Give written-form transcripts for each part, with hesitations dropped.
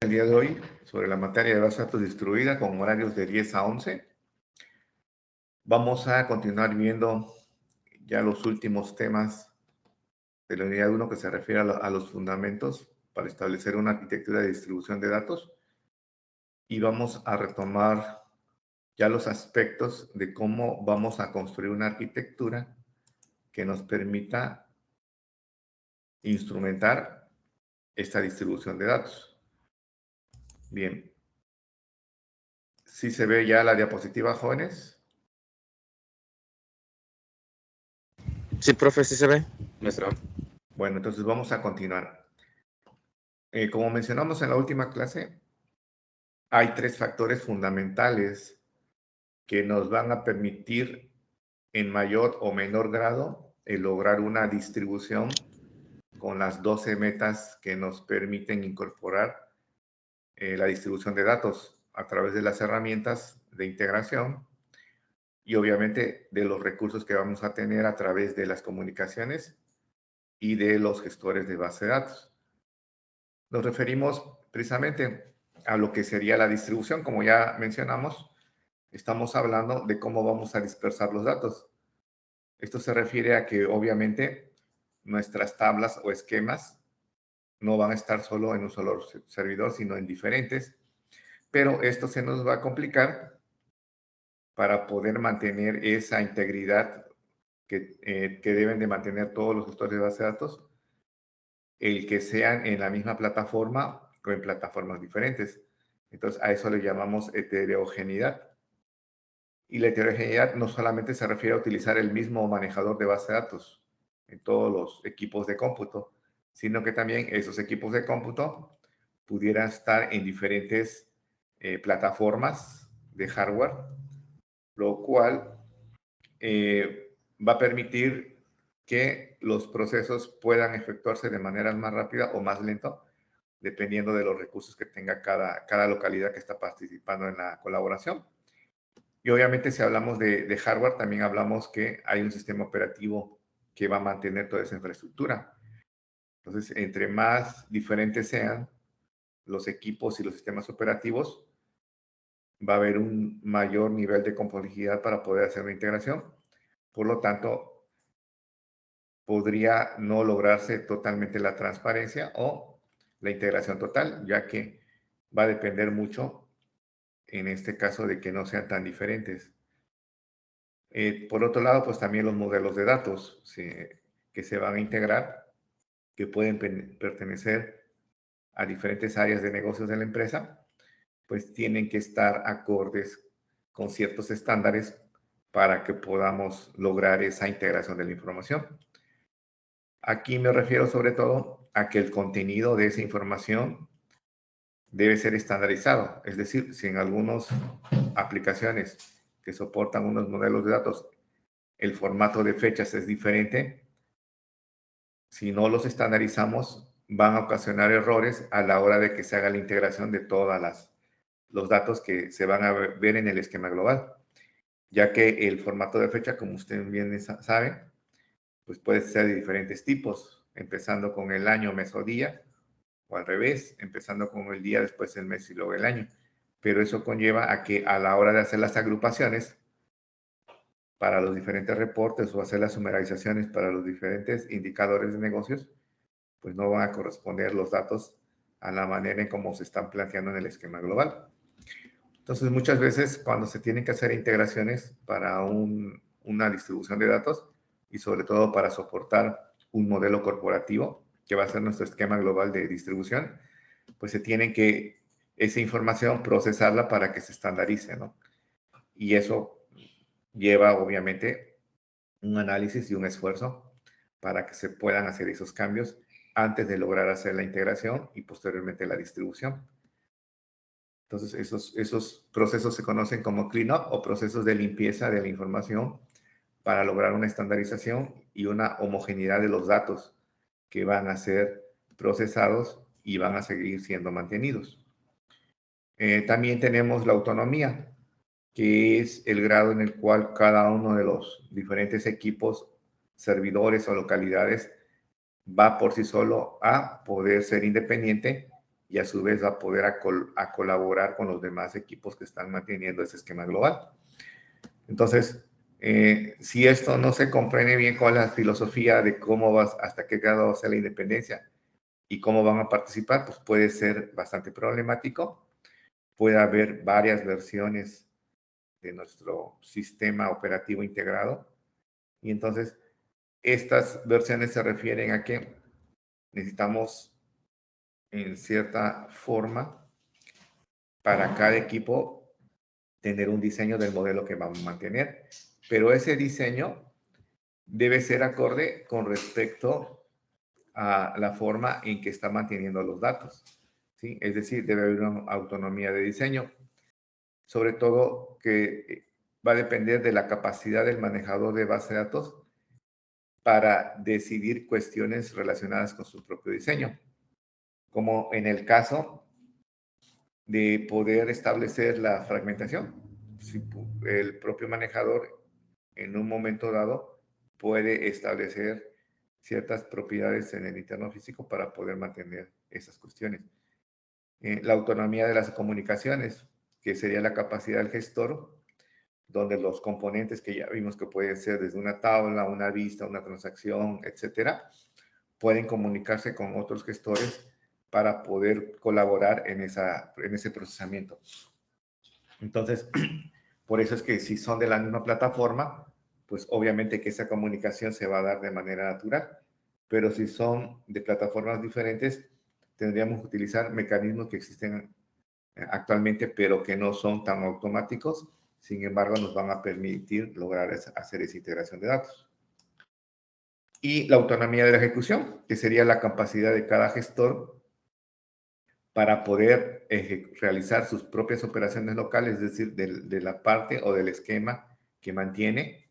El día de hoy sobre la materia de base de datos distribuida con horarios de 10 a 11. Vamos a continuar viendo ya los últimos temas de la unidad 1 que se refiere a los fundamentos para establecer una arquitectura de distribución de datos y vamos a retomar ya los aspectos de cómo vamos a construir una arquitectura que nos permita instrumentar esta distribución de datos. Bien, ¿sí se ve ya la diapositiva, jóvenes? Sí, profe, sí se ve, maestro. Bueno, entonces vamos a continuar. Como mencionamos en la última clase, hay tres factores fundamentales que nos van a permitir en mayor o menor grado lograr una distribución con las 12 metas que nos permiten incorporar la distribución de datos a través de las herramientas de integración y obviamente de los recursos que vamos a tener a través de las comunicaciones y de los gestores de base de datos. Nos referimos precisamente a lo que sería la distribución. Como ya mencionamos, estamos hablando de cómo vamos a dispersar los datos. Esto se refiere a que obviamente nuestras tablas o esquemas no van a estar solo en un solo servidor, sino en diferentes, pero esto se nos va a complicar para poder mantener esa integridad que deben de mantener todos los gestores de base de datos, el que sean en la misma plataforma o en plataformas diferentes. Entonces, a eso le llamamos heterogeneidad. Y la heterogeneidad no solamente se refiere a utilizar el mismo manejador de base de datos en todos los equipos de cómputo, sino que también esos equipos de cómputo pudieran estar en diferentes plataformas de hardware, lo cual va a permitir que los procesos puedan efectuarse de manera más rápida o más lento, dependiendo de los recursos que tenga cada localidad que está participando en la colaboración. Y obviamente si hablamos de hardware, también hablamos que hay un sistema operativo que va a mantener toda esa infraestructura. Entonces, entre más diferentes sean los equipos y los sistemas operativos, va a haber un mayor nivel de complejidad para poder hacer una integración. Por lo tanto, podría no lograrse totalmente la transparencia o la integración total, ya que va a depender mucho, en este caso, de que no sean tan diferentes. Por otro lado, pues también los modelos de datos que se van a integrar, que pueden pertenecer a diferentes áreas de negocios de la empresa, pues tienen que estar acordes con ciertos estándares para que podamos lograr esa integración de la información. Aquí me refiero sobre todo a que el contenido de esa información debe ser estandarizado. Es decir, si en algunas aplicaciones que soportan unos modelos de datos el formato de fechas es diferente, si no los estandarizamos, van a ocasionar errores a la hora de que se haga la integración de todos los datos que se van a ver en el esquema global, ya que el formato de fecha, como ustedes bien saben, pues puede ser de diferentes tipos, empezando con el año, mes o día, o al revés, empezando con el día, después el mes y luego el año. Pero eso conlleva a que a la hora de hacer las agrupaciones para los diferentes reportes o hacer las sumarizaciones para los diferentes indicadores de negocios, pues no van a corresponder los datos a la manera en cómo se están planteando en el esquema global. Entonces, muchas veces cuando se tienen que hacer integraciones para una distribución de datos y sobre todo para soportar un modelo corporativo, que va a ser nuestro esquema global de distribución, pues se tienen que esa información procesarla para que se estandarice, ¿no? Y eso lleva obviamente un análisis y un esfuerzo para que se puedan hacer esos cambios antes de lograr hacer la integración y posteriormente la distribución. Entonces, esos procesos se conocen como cleanup o procesos de limpieza de la información para lograr una estandarización y una homogeneidad de los datos que van a ser procesados y van a seguir siendo mantenidos. También tenemos la autonomía, que es el grado en el cual cada uno de los diferentes equipos, servidores o localidades va por sí solo a poder ser independiente y a su vez va a poder a colaborar con los demás equipos que están manteniendo ese esquema global. Entonces, si esto no se comprende bien con la filosofía de cómo vas, hasta qué grado va a ser la independencia y cómo van a participar, pues puede ser bastante problemático. Puede haber varias versiones de nuestro sistema operativo integrado. Y entonces, estas versiones se refieren a que necesitamos, en cierta forma, para cada equipo, tener un diseño del modelo que vamos a mantener. Pero ese diseño debe ser acorde con respecto a la forma en que está manteniendo los datos, ¿sí? Es decir, debe haber una autonomía de diseño, sobre todo que va a depender de la capacidad del manejador de base de datos para decidir cuestiones relacionadas con su propio diseño, como en el caso de poder establecer la fragmentación. Si el propio manejador en un momento dado puede establecer ciertas propiedades en el interno físico para poder mantener esas cuestiones. La autonomía de las comunicaciones, que sería la capacidad del gestor, donde los componentes que ya vimos que pueden ser desde una tabla, una vista, una transacción, etcétera, pueden comunicarse con otros gestores para poder colaborar en ese procesamiento. Entonces, por eso es que si son de la misma plataforma, pues obviamente que esa comunicación se va a dar de manera natural. Pero si son de plataformas diferentes, tendríamos que utilizar mecanismos que existen actualmente, pero que no son tan automáticos. Sin embargo, nos van a permitir lograr hacer esa integración de datos. Y la autonomía de la ejecución, que sería la capacidad de cada gestor para poder realizar sus propias operaciones locales, es decir, de la parte o del esquema que mantiene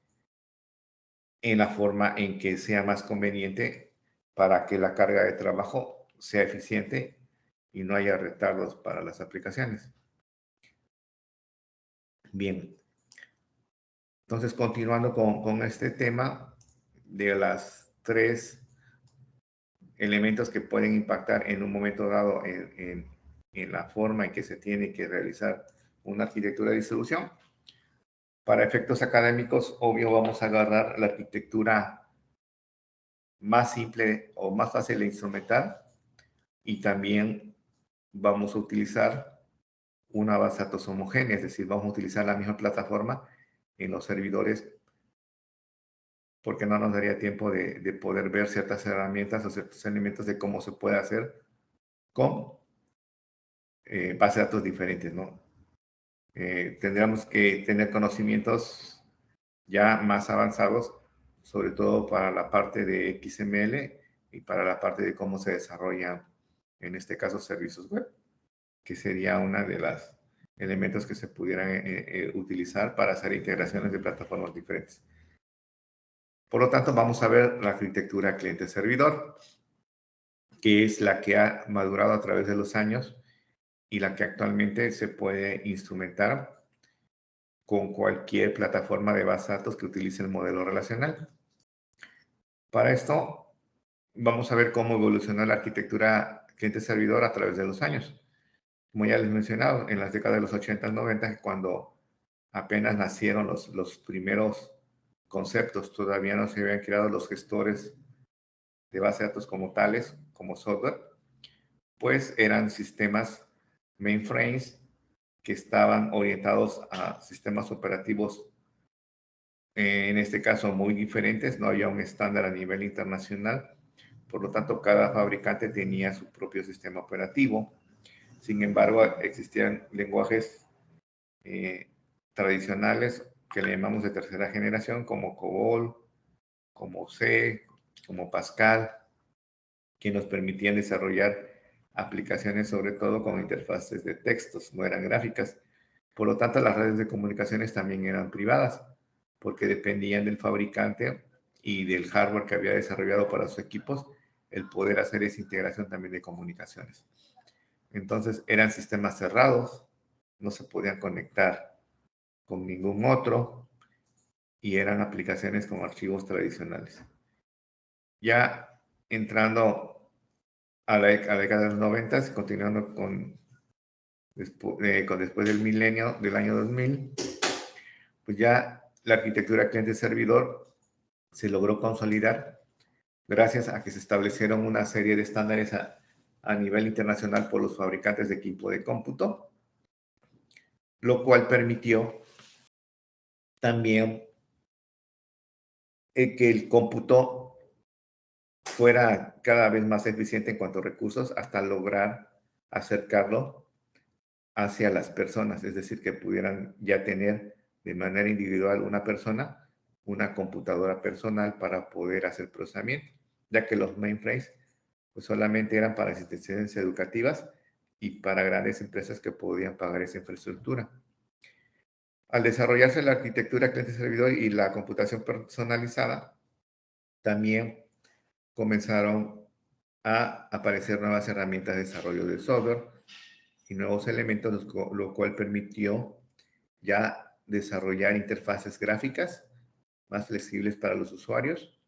en la forma en que sea más conveniente para que la carga de trabajo sea eficiente y no haya retardos para las aplicaciones. Bien, entonces continuando con este tema de las tres elementos que pueden impactar en un momento dado en la forma en que se tiene que realizar una arquitectura de distribución. Para efectos académicos, obvio, vamos a agarrar la arquitectura más simple o más fácil de instrumentar y también vamos a utilizar una base de datos homogénea, es decir, vamos a utilizar la misma plataforma en los servidores porque no nos daría tiempo de poder ver ciertas herramientas o ciertos elementos de cómo se puede hacer con bases de datos diferentes, ¿no? Tendríamos que tener conocimientos ya más avanzados, sobre todo para la parte de XML y para la parte de cómo se desarrollan, en este caso, servicios web, que sería una de las elementos que se pudieran utilizar para hacer integraciones de plataformas diferentes. Por lo tanto, vamos a ver la arquitectura cliente-servidor, que es la que ha madurado a través de los años y la que actualmente se puede instrumentar con cualquier plataforma de base de datos que utilice el modelo relacional. Para esto, vamos a ver cómo evolucionó la arquitectura cliente-servidor a través de los años. Como ya les he mencionado, en las décadas de los 80 y 90, cuando apenas nacieron los primeros conceptos, todavía no se habían creado los gestores de base de datos como tales, como software, pues eran sistemas mainframes que estaban orientados a sistemas operativos, en este caso muy diferentes, no había un estándar a nivel internacional, por lo tanto cada fabricante tenía su propio sistema operativo. Sin embargo, existían lenguajes tradicionales que le llamamos de tercera generación, como COBOL, como C, como Pascal, que nos permitían desarrollar aplicaciones sobre todo con interfaces de textos, no eran gráficas. Por lo tanto, las redes de comunicaciones también eran privadas, porque dependían del fabricante y del hardware que había desarrollado para sus equipos, el poder hacer esa integración también de comunicaciones. Entonces, eran sistemas cerrados, no se podían conectar con ningún otro y eran aplicaciones con archivos tradicionales. Ya entrando a la década de los 90, continuando después del milenio del año 2000, pues ya la arquitectura cliente-servidor se logró consolidar gracias a que se establecieron una serie de estándares a nivel internacional por los fabricantes de equipo de cómputo, lo cual permitió también que el cómputo fuera cada vez más eficiente en cuanto a recursos hasta lograr acercarlo hacia las personas, es decir, que pudieran ya tener de manera individual una persona, una computadora personal para poder hacer procesamiento, ya que los mainframes pues solamente eran para instituciones educativas y para grandes empresas que podían pagar esa infraestructura. Al desarrollarse la arquitectura cliente-servidor y la computación personalizada, también comenzaron a aparecer nuevas herramientas de desarrollo de software y nuevos elementos, lo cual permitió ya desarrollar interfaces gráficas más flexibles para los usuarios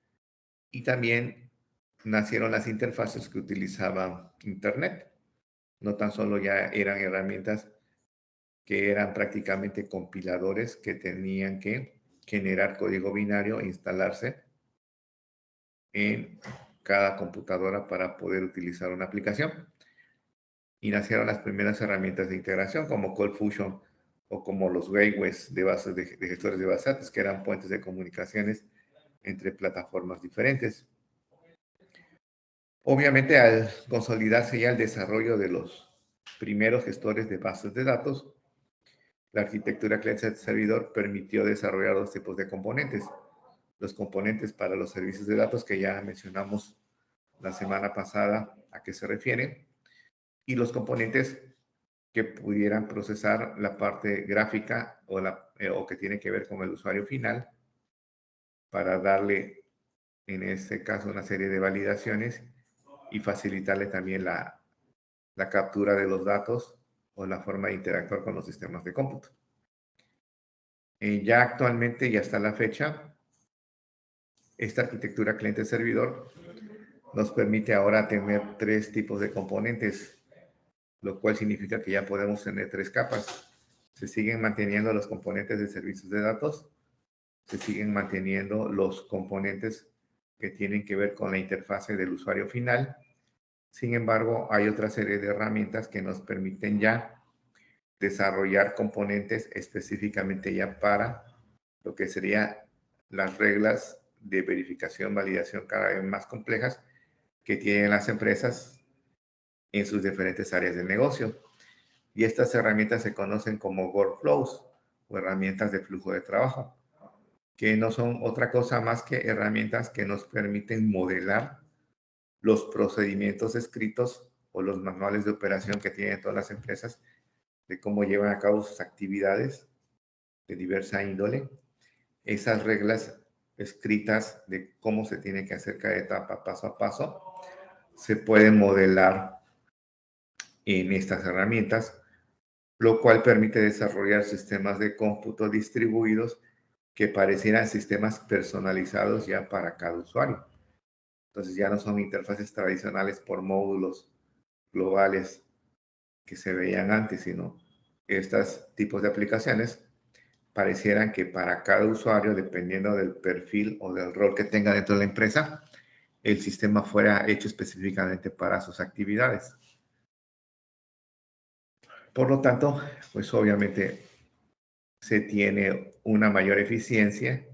y también nacieron las interfaces que utilizaban Internet. No tan solo ya eran herramientas que eran prácticamente compiladores que tenían que generar código binario e instalarse en cada computadora para poder utilizar una aplicación. Y nacieron las primeras herramientas de integración como ColdFusion o como los gateways de bases de gestores de bases de datos, que eran puentes de comunicaciones entre plataformas diferentes. Obviamente, al consolidarse ya el desarrollo de los primeros gestores de bases de datos, la arquitectura cliente-servidor permitió desarrollar dos tipos de componentes. Los componentes para los servicios de datos que ya mencionamos la semana pasada a qué se refieren, y los componentes que pudieran procesar la parte gráfica o que tiene que ver con el usuario final para darle, en este caso, una serie de validaciones y facilitarle también la captura de los datos o la forma de interactuar con los sistemas de cómputo. Ya actualmente, y hasta la fecha, esta arquitectura cliente-servidor nos permite ahora tener tres tipos de componentes, lo cual significa que ya podemos tener tres capas. Se siguen manteniendo los componentes de servicios de datos, se siguen manteniendo los componentes que tienen que ver con la interfase del usuario final. Sin embargo, hay otra serie de herramientas que nos permiten ya desarrollar componentes específicamente ya para lo que serían las reglas de verificación, validación cada vez más complejas que tienen las empresas en sus diferentes áreas de negocio. Y estas herramientas se conocen como workflows o herramientas de flujo de trabajo, que no son otra cosa más que herramientas que nos permiten modelar los procedimientos escritos o los manuales de operación que tienen todas las empresas de cómo llevan a cabo sus actividades de diversa índole. Esas reglas escritas de cómo se tiene que hacer cada etapa paso a paso se pueden modelar en estas herramientas, lo cual permite desarrollar sistemas de cómputo distribuidos que parecieran sistemas personalizados ya para cada usuario. Entonces ya no son interfaces tradicionales por módulos globales que se veían antes, sino estos tipos de aplicaciones parecieran que para cada usuario, dependiendo del perfil o del rol que tenga dentro de la empresa, el sistema fuera hecho específicamente para sus actividades. Por lo tanto, pues obviamente se tiene una mayor eficiencia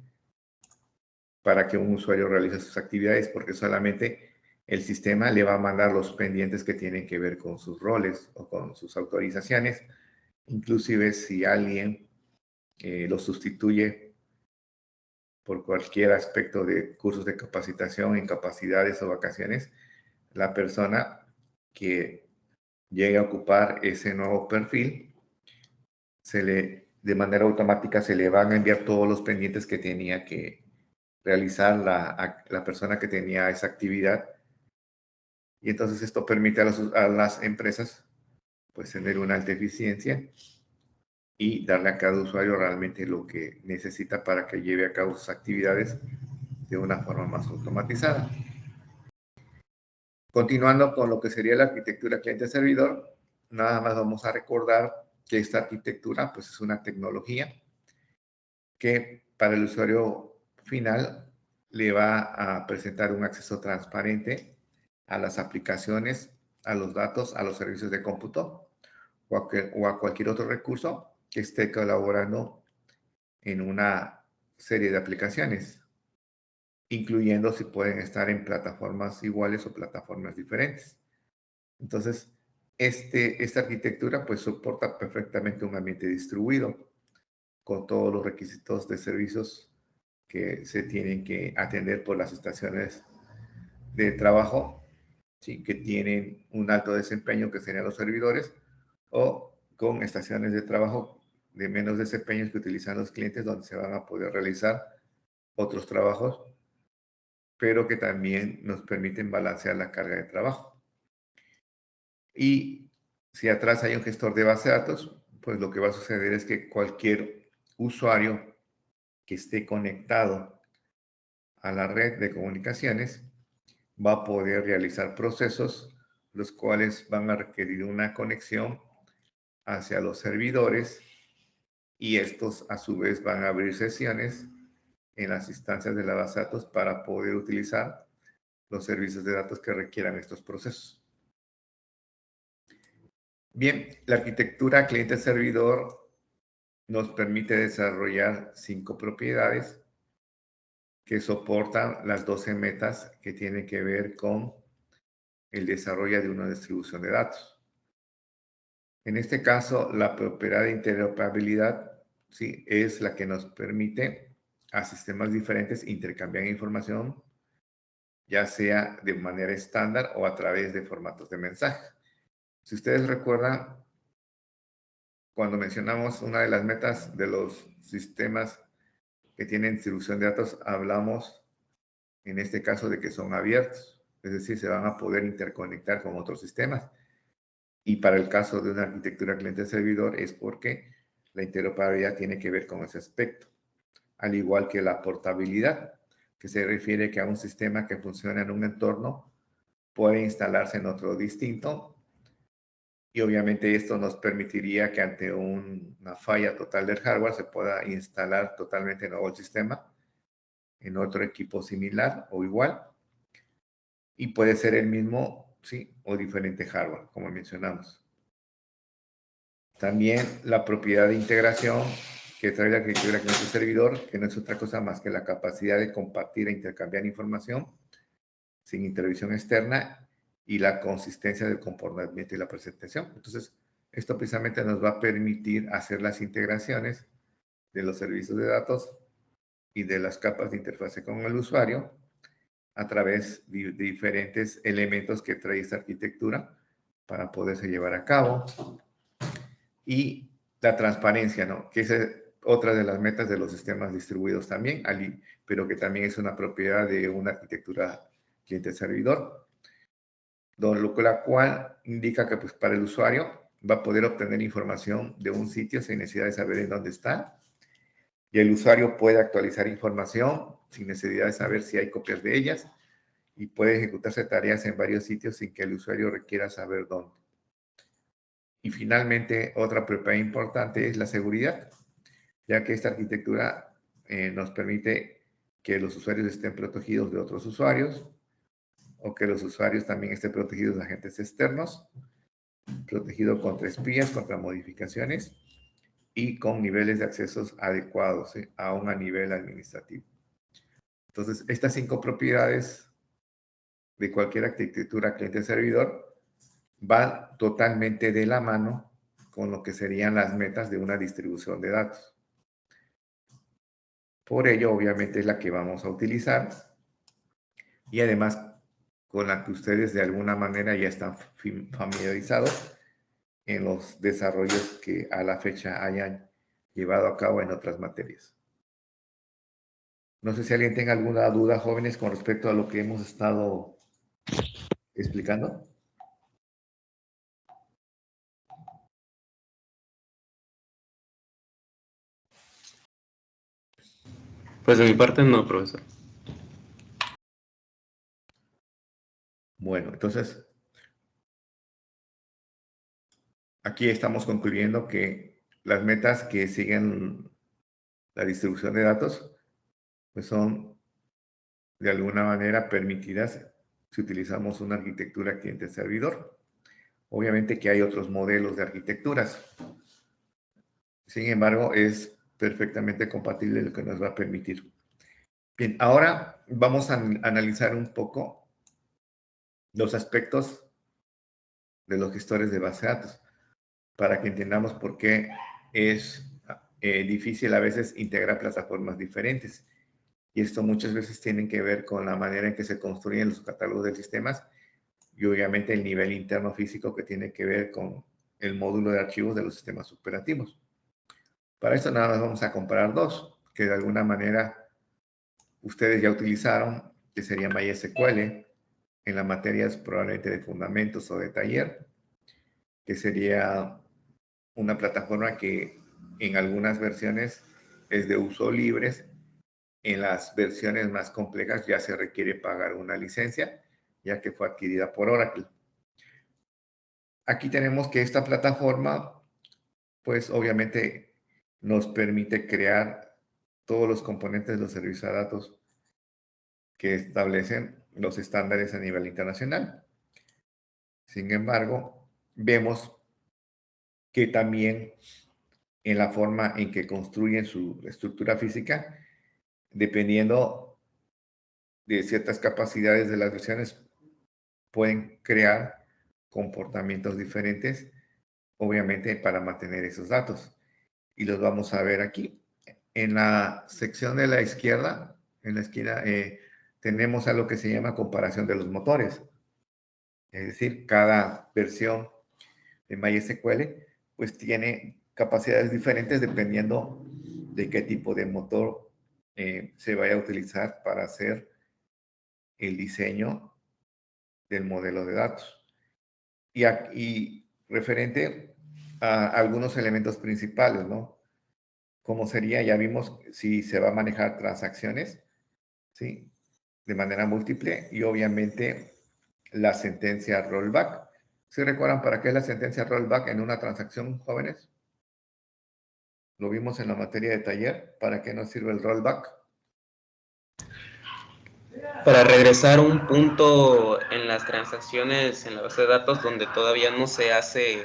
para que un usuario realice sus actividades, porque solamente el sistema le va a mandar los pendientes que tienen que ver con sus roles o con sus autorizaciones. Inclusive si alguien lo sustituye por cualquier aspecto de cursos de capacitación, incapacidades o vacaciones, la persona que llegue a ocupar ese nuevo perfil, de manera automática se le van a enviar todos los pendientes que tenía que realizar la persona que tenía esa actividad. Y entonces esto permite a las empresas pues tener una alta eficiencia y darle a cada usuario realmente lo que necesita para que lleve a cabo sus actividades de una forma más automatizada. Continuando con lo que sería la arquitectura cliente-servidor, nada más vamos a recordar que esta arquitectura pues, es una tecnología que para el usuario final le va a presentar un acceso transparente a las aplicaciones, a los datos, a los servicios de cómputo o a cualquier otro recurso que esté colaborando en una serie de aplicaciones, incluyendo si pueden estar en plataformas iguales o plataformas diferentes. Entonces, esta arquitectura pues soporta perfectamente un ambiente distribuido con todos los requisitos de servicios que se tienen que atender por las estaciones de trabajo, ¿sí? Que tienen un alto desempeño, que serían los servidores, o con estaciones de trabajo de menos desempeño que utilizan los clientes, donde se van a poder realizar otros trabajos, pero que también nos permiten balancear la carga de trabajo. Y si atrás hay un gestor de base de datos, pues lo que va a suceder es que cualquier usuario que esté conectado a la red de comunicaciones va a poder realizar procesos, los cuales van a requerir una conexión hacia los servidores y estos a su vez van a abrir sesiones en las instancias de la base de datos para poder utilizar los servicios de datos que requieran estos procesos. Bien, la arquitectura cliente-servidor nos permite desarrollar 5 propiedades que soportan las 12 metas que tienen que ver con el desarrollo de una distribución de datos. En este caso, la propiedad de interoperabilidad, ¿sí? Es la que nos permite a sistemas diferentes intercambiar información, ya sea de manera estándar o a través de formatos de mensaje. Si ustedes recuerdan, cuando mencionamos una de las metas de los sistemas que tienen distribución de datos, hablamos en este caso de que son abiertos, es decir, se van a poder interconectar con otros sistemas. Y para el caso de una arquitectura cliente-servidor es porque la interoperabilidad tiene que ver con ese aspecto, al igual que la portabilidad, que se refiere que a un sistema que funciona en un entorno puede instalarse en otro distinto y obviamente esto nos permitiría que ante una falla total del hardware se pueda instalar totalmente nuevo el sistema en otro equipo similar o igual y puede ser el mismo, sí, o diferente hardware, como mencionamos. También la propiedad de integración que trae la arquitectura cliente-servidor, que no es otra cosa más que la capacidad de compartir e intercambiar información sin intervención externa y la consistencia del comportamiento y la presentación. Entonces, esto precisamente nos va a permitir hacer las integraciones de los servicios de datos y de las capas de interfase con el usuario a través de diferentes elementos que trae esta arquitectura para poderse llevar a cabo. Y la transparencia, ¿no? Que es otra de las metas de los sistemas distribuidos también, pero que también es una propiedad de una arquitectura cliente-servidor, la cual indica que pues, para el usuario va a poder obtener información de un sitio sin necesidad de saber en dónde está, y el usuario puede actualizar información sin necesidad de saber si hay copias de ellas, y puede ejecutarse tareas en varios sitios sin que el usuario requiera saber dónde. Y finalmente, otra propiedad importante es la seguridad, ya que esta arquitectura nos permite que los usuarios estén protegidos de otros usuarios o que los usuarios también estén protegidos de agentes externos, protegido contra espías, contra modificaciones y con niveles de accesos adecuados, aún a nivel administrativo. Entonces, estas 5 propiedades de cualquier arquitectura cliente-servidor van totalmente de la mano con lo que serían las metas de una distribución de datos. Por ello, obviamente, es la que vamos a utilizar y además con la que ustedes de alguna manera ya están familiarizados en los desarrollos que a la fecha hayan llevado a cabo en otras materias. No sé si alguien tenga alguna duda, jóvenes, con respecto a lo que hemos estado explicando. Pues de mi parte no, profesor. Bueno, entonces, aquí estamos concluyendo que las metas que siguen la distribución de datos, pues son de alguna manera permitidas si utilizamos una arquitectura cliente-servidor. Obviamente que hay otros modelos de arquitecturas. Sin embargo, es perfectamente compatible lo que nos va a permitir. Bien, ahora vamos a analizar un poco los aspectos de los gestores de base de datos para que entendamos por qué es difícil a veces integrar plataformas diferentes. Y esto muchas veces tiene que ver con la manera en que se construyen los catálogos de sistemas y obviamente el nivel interno físico que tiene que ver con el módulo de archivos de los sistemas operativos. Para esto nada más vamos a comparar dos, que de alguna manera ustedes ya utilizaron, que sería MySQL en las materias probablemente de fundamentos o de taller, que sería una plataforma que en algunas versiones es de uso libre. En las versiones más complejas ya se requiere pagar una licencia, ya que fue adquirida por Oracle. Aquí tenemos que esta plataforma, pues obviamente nos permite crear todos los componentes de los servicios de datos que establecen los estándares a nivel internacional. Sin embargo, vemos que también en la forma en que construyen su estructura física, dependiendo de ciertas capacidades de las versiones, pueden crear comportamientos diferentes, obviamente para mantener esos datos. Y los vamos a ver aquí. En la sección de la izquierda, en la esquina, tenemos algo que se llama comparación de los motores. Es decir, cada versión de MySQL pues tiene capacidades diferentes dependiendo de qué tipo de motor se vaya a utilizar para hacer el diseño del modelo de datos. Y aquí, referente a algunos elementos principales, ¿no? Como sería, ya vimos si se va a manejar transacciones, ¿sí? De manera múltiple y obviamente la sentencia rollback. ¿Sí recuerdan para qué es la sentencia rollback en una transacción, jóvenes? Lo vimos en la materia de taller. ¿Para qué nos sirve el rollback? Para regresar a un punto en las transacciones en la base de datos donde todavía no se hace,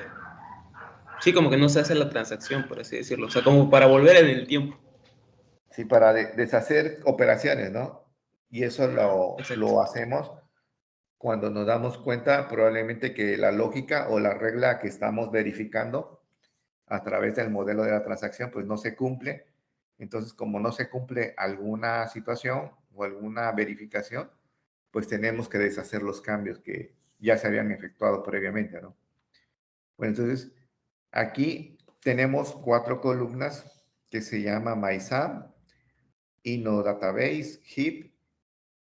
sí, como que no se hace la transacción, por así decirlo. O sea, como para volver en el tiempo. Sí, para deshacer operaciones, ¿no? Y eso Exacto. lo hacemos cuando nos damos cuenta probablemente que la lógica o la regla que estamos verificando a través del modelo de la transacción pues no se cumple. Entonces, como no se cumple alguna situación o alguna verificación, pues tenemos que deshacer los cambios que ya se habían efectuado previamente, ¿no? Bueno, entonces aquí tenemos 4 columnas que se llama MySAM, InnoDatabase, HEAP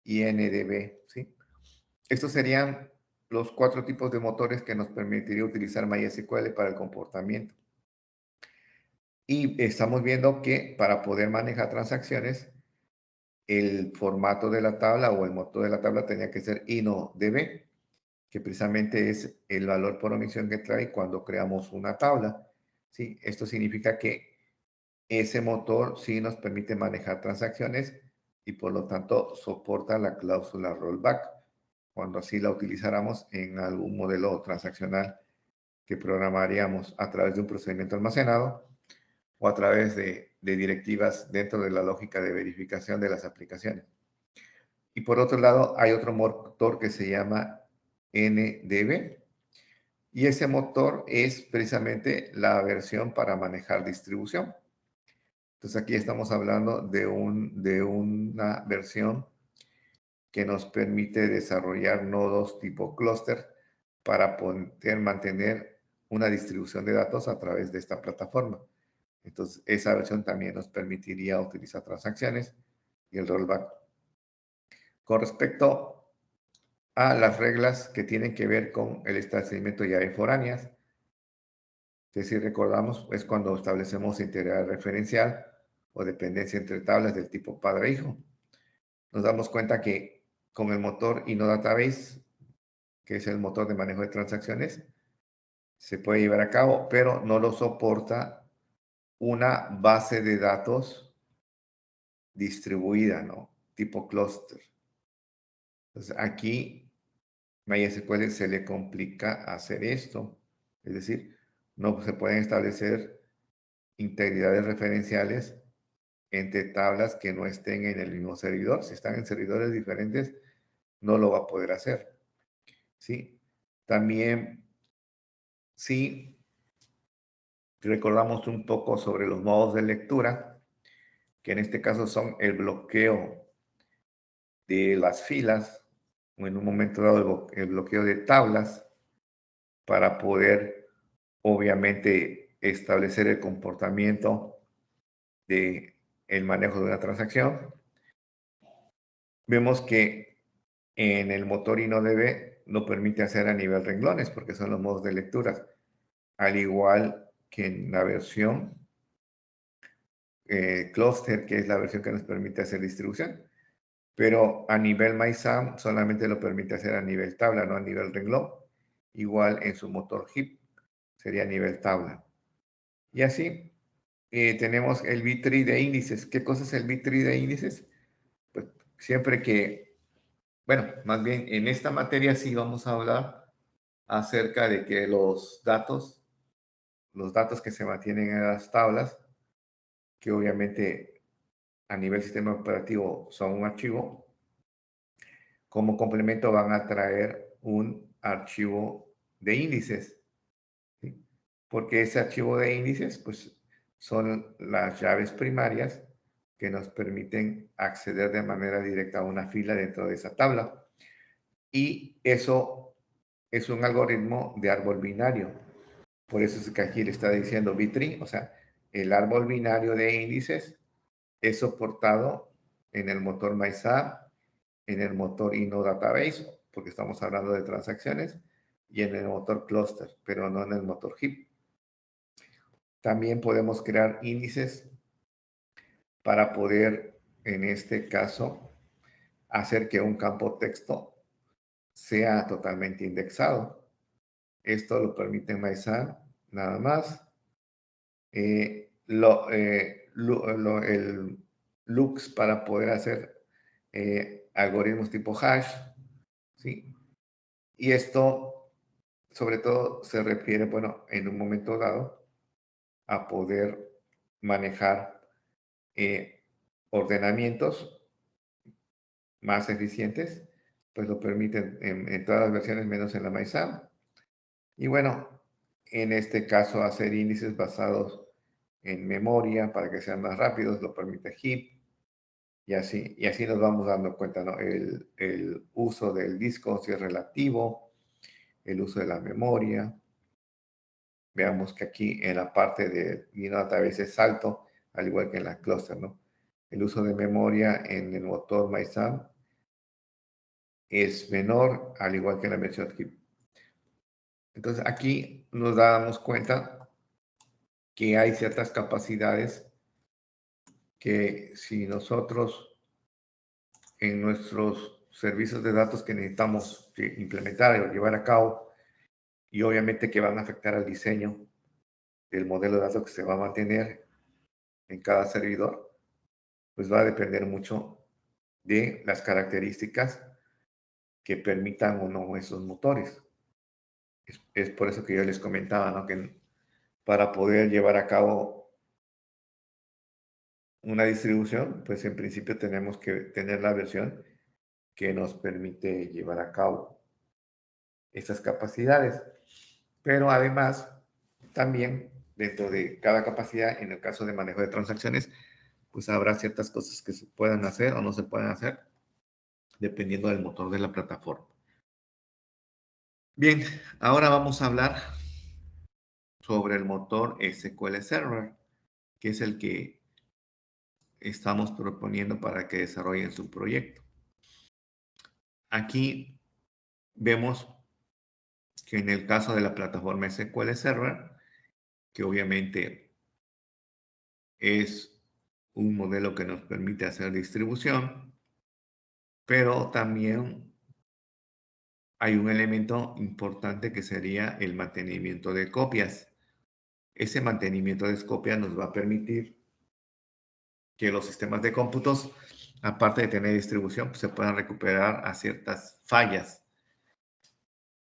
y NDB, ¿sí? Estos serían los 4 tipos de motores que nos permitiría utilizar MySQL para el comportamiento. Y estamos viendo que para poder manejar transacciones, el formato de la tabla o el motor de la tabla tenía que ser InnoDB, que precisamente es el valor por omisión que trae cuando creamos una tabla. ¿Sí? Esto significa que ese motor sí nos permite manejar transacciones y por lo tanto soporta la cláusula rollback cuando así la utilizáramos en algún modelo transaccional que programaríamos a través de un procedimiento almacenado o a través de directivas dentro de la lógica de verificación de las aplicaciones. Y por otro lado, hay otro motor que se llama NDB, y ese motor es precisamente la versión para manejar distribución. Entonces aquí estamos hablando de una versión que nos permite desarrollar nodos tipo clúster para poder mantener una distribución de datos a través de esta plataforma. Entonces, esa versión también nos permitiría utilizar transacciones y el rollback. Con respecto a las reglas que tienen que ver con el establecimiento de llaves foráneas, que si recordamos es cuando establecemos integridad referencial o dependencia entre tablas del tipo padre-hijo. Nos damos cuenta que con el motor InnoDatabase que es el motor de manejo de transacciones, se puede llevar a cabo, pero no lo soporta una base de datos distribuida, ¿no? Tipo clúster. Entonces, aquí MySQL se le complica hacer esto. Es decir, no se pueden establecer integridades referenciales entre tablas que no estén en el mismo servidor. Si están en servidores diferentes, no lo va a poder hacer. ¿Sí? También, si recordamos un poco sobre los modos de lectura, que en este caso son el bloqueo de las filas, o en un momento dado el bloqueo de tablas, para poder, obviamente, establecer el comportamiento de el manejo de una transacción. Vemos que en el motor InnoDB lo permite hacer a nivel renglones, porque son los modos de lectura, al igual que en la versión cluster, que es la versión que nos permite hacer distribución. Pero a nivel MySam solamente lo permite hacer a nivel tabla, no a nivel renglón. Igual en su motor HIP sería a nivel tabla. Y así tenemos el B-tree de índices. ¿Qué cosa es el B-tree de índices? Pues siempre que, bueno, más bien en esta materia sí vamos a hablar acerca de que los datos que se mantienen en las tablas, que obviamente a nivel sistema operativo son un archivo, como complemento van a traer un archivo de índices, ¿sí? Porque ese archivo de índices, pues, son las llaves primarias que nos permiten acceder de manera directa a una fila dentro de esa tabla. Y eso es un algoritmo de árbol binario. Por eso es que aquí le está diciendo B-tree, o sea, el árbol binario de índices es soportado en el motor MySAP, en el motor InnoDatabase, porque estamos hablando de transacciones, y en el motor cluster, pero no en el motor heap. También podemos crear índices para poder, en este caso, hacer que un campo texto sea totalmente indexado. Esto lo permite MySAN nada más. El Lux para poder hacer algoritmos tipo hash, ¿sí? Y esto, sobre todo, se refiere, bueno, en un momento dado, a poder manejar ordenamientos más eficientes, pues lo permiten en todas las versiones, menos en la MySAM. Y bueno, en este caso, hacer índices basados en memoria para que sean más rápidos, lo permite HIP, y así nos vamos dando cuenta, ¿no? El uso del disco, si es relativo, el uso de la memoria. Veamos que aquí en la parte de Database es alto, al igual que en la cluster, ¿no? El uso de memoria en el motor MySAM es menor, al igual que en la versión HIP. Entonces aquí nos damos cuenta que hay ciertas capacidades que si nosotros en nuestros servicios de datos que necesitamos implementar o llevar a cabo, y obviamente que van a afectar al diseño del modelo de datos que se va a mantener en cada servidor, pues va a depender mucho de las características que permitan o no esos motores. Es por eso que yo les comentaba, ¿no? Que para poder llevar a cabo una distribución, pues en principio tenemos que tener la versión que nos permite llevar a cabo estas capacidades. Pero además, también dentro de cada capacidad, en el caso de manejo de transacciones, pues habrá ciertas cosas que se puedan hacer o no se pueden hacer, dependiendo del motor de la plataforma. Bien, ahora vamos a hablar sobre el motor SQL Server, que es el que estamos proponiendo para que desarrollen su proyecto. Aquí vemos que en el caso de la plataforma SQL Server, que obviamente es un modelo que nos permite hacer distribución, pero también hay un elemento importante que sería el mantenimiento de copias. Ese mantenimiento de copias nos va a permitir que los sistemas de cómputos, aparte de tener distribución, pues, se puedan recuperar a ciertas fallas.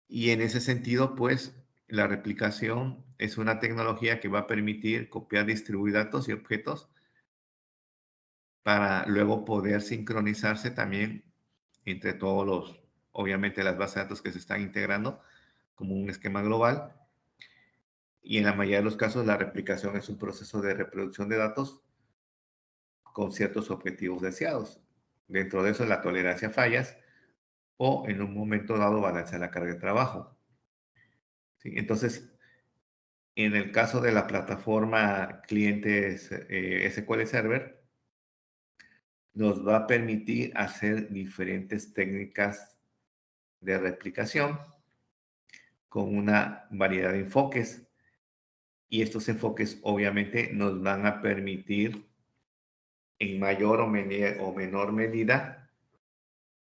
Y en ese sentido, pues, la replicación es una tecnología que va a permitir copiar, distribuir datos y objetos para luego poder sincronizarse también entre todos los, obviamente, las bases de datos que se están integrando como un esquema global. Y en la mayoría de los casos, la replicación es un proceso de reproducción de datos con ciertos objetivos deseados. Dentro de eso, la tolerancia a fallas o en un momento dado balancear la carga de trabajo. ¿Sí? Entonces, en el caso de la plataforma clientes SQL Server, nos va a permitir hacer diferentes técnicas de replicación con una variedad de enfoques. Y estos enfoques obviamente nos van a permitir en mayor o menor medida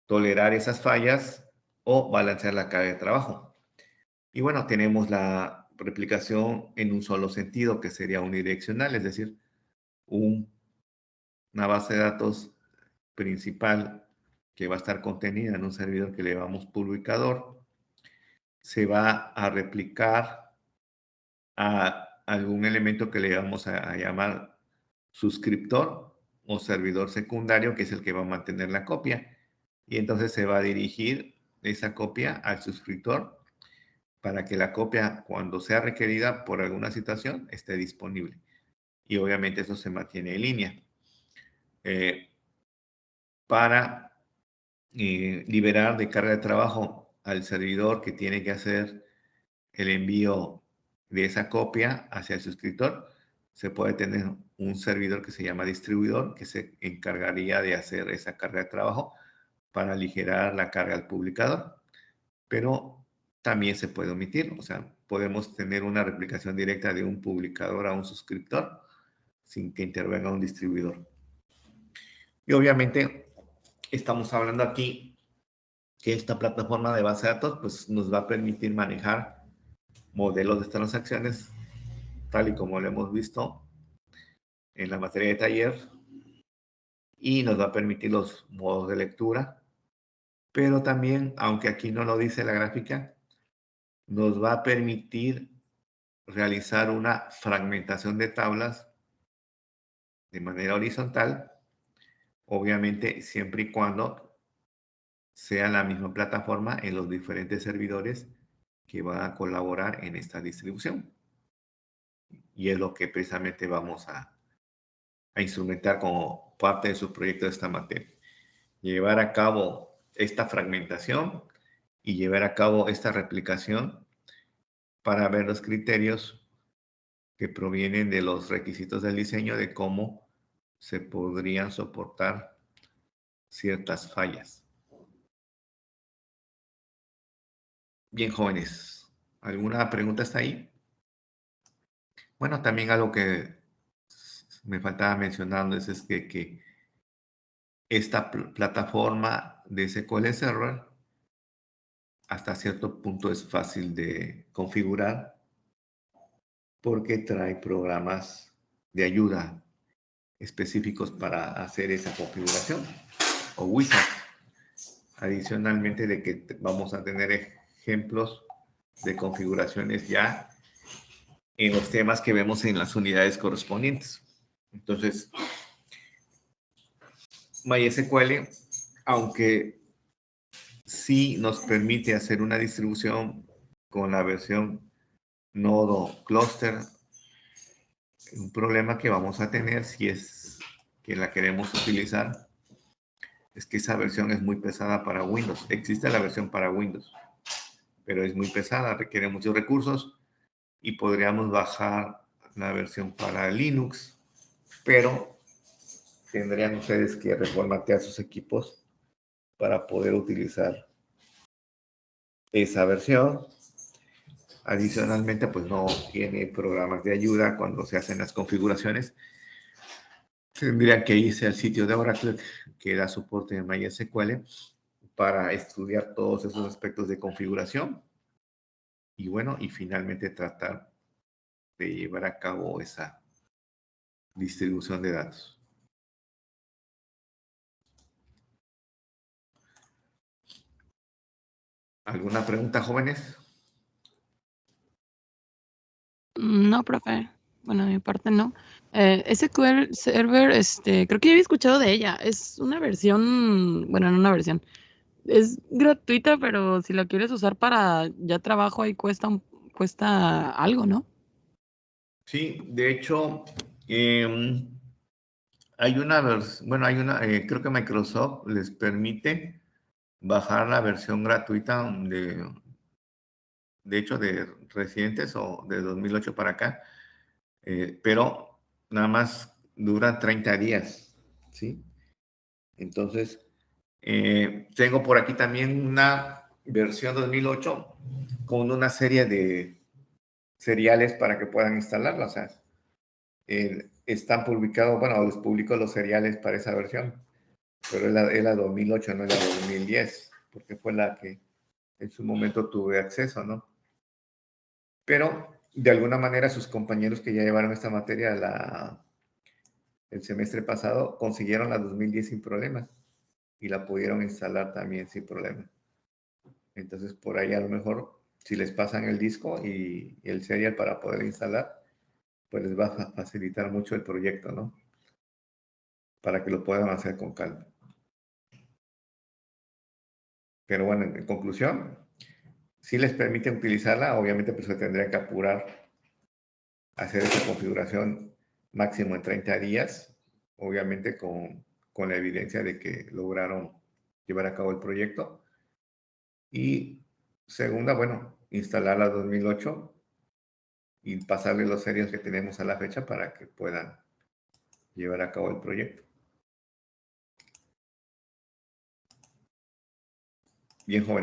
tolerar esas fallas o balancear la carga de trabajo. Y bueno, tenemos la replicación en un solo sentido, que sería unidireccional, es decir, una base de datos principal que va a estar contenida en un servidor que le llamamos publicador, se va a replicar a algún elemento que le vamos a llamar suscriptor o servidor secundario, que es el que va a mantener la copia. Y entonces se va a dirigir esa copia al suscriptor para que la copia, cuando sea requerida por alguna situación, esté disponible. Y obviamente eso se mantiene en línea. Para liberar de carga de trabajo al servidor que tiene que hacer el envío de esa copia hacia el suscriptor, se puede tener un servidor que se llama distribuidor, que se encargaría de hacer esa carga de trabajo para aligerar la carga al publicador. Pero también se puede omitir, o sea, podemos tener una replicación directa de un publicador a un suscriptor sin que intervenga un distribuidor. Y obviamente estamos hablando aquí que esta plataforma de base de datos pues, nos va a permitir manejar modelos de transacciones tal y como lo hemos visto en la materia de taller, y nos va a permitir los modos de lectura, pero también, aunque aquí no lo dice la gráfica, nos va a permitir realizar una fragmentación de tablas de manera horizontal, obviamente siempre y cuando sea la misma plataforma en los diferentes servidores que van a colaborar en esta distribución. Y es lo que precisamente vamos a instrumentar como parte de su proyecto de esta materia. Llevar a cabo esta fragmentación y llevar a cabo esta replicación para ver los criterios que provienen de los requisitos del diseño de cómo se podrían soportar ciertas fallas. Bien, jóvenes, ¿alguna pregunta hasta ahí? Bueno, también algo que me faltaba mencionarles es que esta plataforma de SQL Server hasta cierto punto es fácil de configurar porque trae programas de ayuda específicos para hacer esa configuración o wizard. Adicionalmente de que vamos a tener ejemplos de configuraciones ya en los temas que vemos en las unidades correspondientes. Entonces, MySQL, aunque sí nos permite hacer una distribución con la versión nodo cluster, un problema que vamos a tener si es que la queremos utilizar es que esa versión es muy pesada para Windows. Existe la versión para Windows, pero es muy pesada, requiere muchos recursos y podríamos bajar la versión para Linux, pero tendrían ustedes que reformatear sus equipos para poder utilizar esa versión. Adicionalmente, pues no tiene programas de ayuda cuando se hacen las configuraciones. Tendrían que irse al sitio de Oracle que da soporte en MySQL para estudiar todos esos aspectos de configuración y bueno, y finalmente tratar de llevar a cabo esa distribución de datos. ¿Alguna pregunta, jóvenes? No, profe. Bueno, de mi parte no. SQL Server, creo que ya había escuchado de ella. Es una versión, bueno, no una versión. Es gratuita, pero si la quieres usar para ya trabajo ahí cuesta algo, ¿no? Sí, de hecho, hay una versión, bueno, creo que Microsoft les permite bajar la versión gratuita de hecho, de recientes o de 2008 para acá, pero nada más dura 30 días, ¿sí? Entonces, tengo por aquí también una versión 2008 con una serie de seriales para que puedan instalarla, o sea, están publicados, bueno, les publico los seriales para esa versión, pero es la 2008, no es la 2010, porque fue la que en su momento tuve acceso, ¿no? Pero de alguna manera sus compañeros que ya llevaron esta materia el semestre pasado consiguieron la 2010 sin problemas y la pudieron instalar también sin problemas. Entonces por ahí a lo mejor si les pasan el disco y el serial para poder instalar, pues les va a facilitar mucho el proyecto, ¿no? Para que lo puedan hacer con calma. Pero bueno, en conclusión, si les permite utilizarla, obviamente pues se tendría que apurar a hacer esa configuración máximo en 30 días, obviamente con la evidencia de que lograron llevar a cabo el proyecto. Y segunda, bueno, instalar la 2008 y pasarle los serios que tenemos a la fecha para que puedan llevar a cabo el proyecto. Bien, jóvenes.